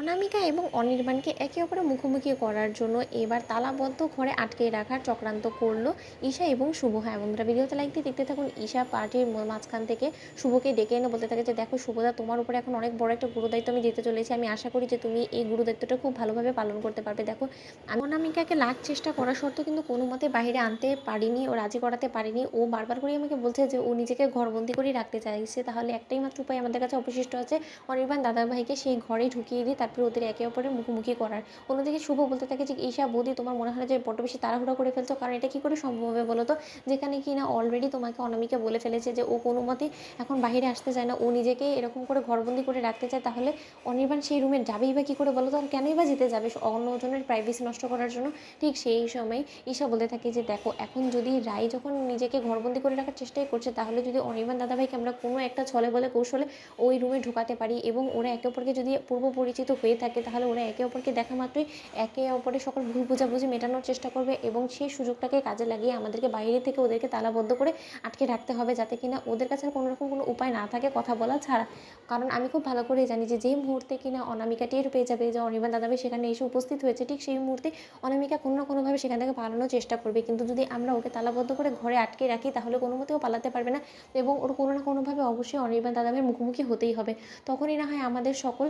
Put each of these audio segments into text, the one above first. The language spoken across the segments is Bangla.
অনামিকা এবং অনির্বাণকে একে অপরের মুখোমুখি করার জন্য এবার তালাবদ্ধ ঘরে আটকে রাখার চক্রান্ত করলো ঈশা এবং শুভ। হ্যাঁ বন্ধুরা, ভিডিওতে লাইক দিয়ে দেখতে থাকুন। ঈশা পার্টির মাঝখান থেকে শুভকে ডেকে এনে বলতে থাকে যে দেখো শুভদা, তোমার উপরে এখন অনেক বড় একটা গুরুদায়িত্ব আমি দিতে চলেছি। আমি আশা করি যে তুমি এই গুরুদায়িত্বটা খুব ভালোভাবে পালন করতে পারবে। দেখো, আমি অনামিকাকে লাখ চেষ্টা করা সত্ত্বেও কিন্তু কোনো মতে বাইরে আনতে পারিনি, ও রাজি করাতে পারিনি। ও বারবার করে আমাকে বলছে যে ও নিজেকে ঘরবন্দি করে রাখতে চাইছে। তাহলে একটাই মাত্র উপায় আমাদের কাছে অবশিষ্ট আছে, অনির্বাণ দাদাভাইকে সেই ঘরে ঢুকিয়ে দিই, তারপরে ওদের একে অপরের মুখোমুখি করার। অন্যদিকে শুভ বলতে থাকে যে ঈশা বৌদি, তোমার মনে হয় যে বড্ড বেশি তাড়াহুড়া করে ফেলছো, কারণ এটা কী করে সম্ভব হবে বলো তো, যেখানে কি না অলরেডি তোমাকে অনামিকা বলে ফেলেছে যে ও কোনো মতেই এখন বাইরে আসতে চায় না, ও নিজেকে এরকম করে ঘরবন্দি করে রাখতে চায়। তাহলে অনির্বাণ সেই রুমে যাবেই বা কী করে বলো তো, আর কেনই বা যেতে যাবে অন্যজনের প্রাইভেসি নষ্ট করার জন্য। ঠিক সেই সময় ঈশা বলতে থাকে যে দেখো, এখন যদি রাই যখন নিজেকে ঘরবন্দি করে রাখার চেষ্টাই করছে, তাহলে যদি অনির্বাণ দাদাভাইকে আমরা কোনো একটা ছলে বলে কৌশলে ওই রুমে ঢোকাতে পারি এবং ওরা একে অপরকে যদি পূর্ব পরিচিত হয়ে থাকে, তাহলে ওরা একে অপরকে দেখা মাত্রই একে অপরের সকল ভুল বোঝাবুঝি মেটানোর চেষ্টা করবে এবং সেই সুযোগটাকে কাজে লাগিয়ে আমাদেরকে বাইরে থেকে ওদেরকে তালাবদ্ধ করে আটকে রাখতে হবে, যাতে কিনা ওদের কাছে কোনো রকম কোনো উপায় না থাকে কথা বলা ছাড়া। কারণ আমি খুব ভালো করেই জানি যে যেই মুহূর্তে কিনা অনামিকা টের পেয়ে যাবে যে অনির্বাণ দাদাভাই সেখানে এসে উপস্থিত হয়েছে, ঠিক সেই মুহূর্তে অনামিকা কোনো না কোনোভাবে সেখান থেকে পালানোর চেষ্টা করবে। কিন্তু যদি আমরা ওকে তালাবদ্ধ করে ঘরে আটকে রাখি, তাহলে কোনো মতেও পালাতে পারবে না এবং ওর কোনো না কোনোভাবে অবশ্যই অনির্বাণ দাদাভাইয়ের মুখোমুখি হতেই হবে। তখনই না হয় আমাদের সকল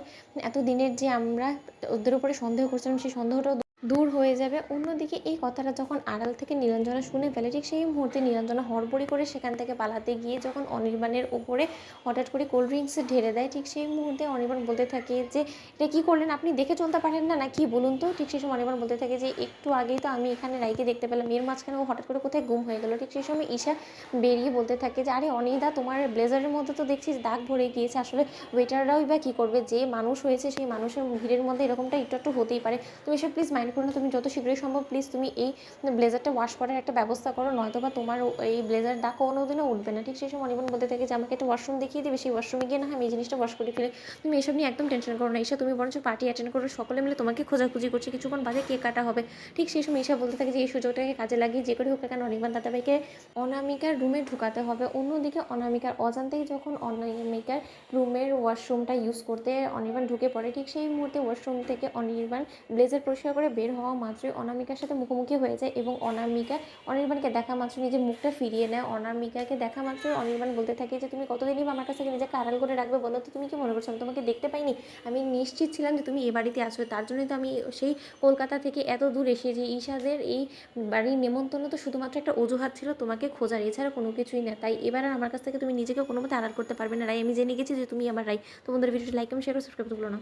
এত দিনের যে আমরা ওদের উপরে সন্দেহ করছিলাম, সেই সন্দেহটাও দূর হয়ে যাবে। অন্যদিকে এই কথাটা যখন আড়াল থেকে নীলাঞ্জনা শুনে ফেলে, ঠিক সেই মুহূর্তে নীলাঞ্জনা হড়বড়ি করে সেখান থেকে পালাতে গিয়ে যখন অনির্বাণের উপরে হঠাৎ করে কোল্ড ড্রিঙ্কস ঢেলে দেয়, ঠিক সেই মুহূর্তে অনির্বাণ বলতে থাকে যে এটা কী করলেন আপনি, দেখে চলতে পারেন না না কি বলুন তো। ঠিক সেই সময় অনির্বাণ বলতে থাকে যে একটু আগেই তো আমি এখানে রাইকে দেখতে পেলাম, এর মাঝখানে ও হঠাৎ করে কোথায় গুম হয়ে গেল। ঠিক সেই সময় ঈশা বেরিয়ে বলতে থাকে যে আরে অনিদা, তোমার ব্লেজারের মধ্যে তো দেখছি দাগ ভরে গিয়েছে, আসলে ওয়েটাররাই বা কী করবে, যে মানুষ হয়েছে সেই মানুষের ভিড়ের মধ্যে এরকমটা একটু একটু হতেই পারে। তুমি এসব প্লিজ মাইন্ড করো না, তুমি যত শীঘ্রই সম্ভব প্লিজ তুমি এই ব্লেজারটা ওয়াশ করার একটা ব্যবস্থা করো, নয়তো বা তোমার এই ব্লেজার দাগ কোনোদিনও উঠবে না। ঠিক সেই সময় অনির্বাণ বলতে থাকে যে আমাকে একটা ওয়াশরুম দেখিয়ে দিবে, সেই ওয়াশরুমে গিয়ে না আমি এই জিনিসটা ওয়াশ করে ফেলে, তুমি এসব নিয়ে একদম টেনশন করো না ঈশা, তুমি বরঞ্চ পার্টি অ্যাটেন্ড করো, সকলে মিলে তোমাকে খোঁজাখুঁজি করছে, কিছুক্ষণ বাদে কেক কাটা হবে। ঠিক সেই সময় ঈশা বলতে থাকে যে এই সুযোগটাকে কাজে লাগিয়ে যে করে হোক না কেন অনির্বাণ দাদাভাইকে অনামিকার রুমে ঢুকাতে হবে। অন্যদিকে অনামিকার অজান্তেই যখন অনামিকার রুমের ওয়াশরুমটা ইউজ করতে অনির্বাণ ঢুকে পড়ে, ঠিক সেই মুহূর্তে ওয়াশরুম থেকে অনির্বাণ ব্লেজার পরিষ্কার করে বের হওয়া মাত্রই অনামিকার সাথে মুখোমুখি হয়ে যায় এবং অনামিকা অনির্বাণকে দেখা মাত্র নিজের মুখটা ফিরিয়ে নেয়। অনামিকাকে দেখা মাত্রই অনির্বাণ বলতে থাকে যে তুমি কতদিনই বা আমার কাছ থেকে নিজেকে আড়াল করে রাখবে বলো তো, তুমি কি মনে করছো আমি তোমাকে দেখতে পাইনি? আমি নিশ্চিত ছিলাম যে তুমি এ বাড়িতে আছো, তার জন্যই তো আমি সেই কলকাতা থেকে এত দূর এসেছি। ঈশাদের এই বাড়ির নেমন্তন্ন তো শুধুমাত্র একটা অজুহাত ছিল তোমাকে খোঁজার, এছাড়া কোনো কিছুই না। তাই এবার আর আমার কাছ থেকে তুমি নিজেকে কোনো মতে আড়াল করতে পারবে না রাই, আমি জেনে গেছি যে তুমি আমার রাই। তোমাদের ভিডিওটি লাইক এবং শেয়ার করে সাবস্ক্রাইব করতে ভুলো না।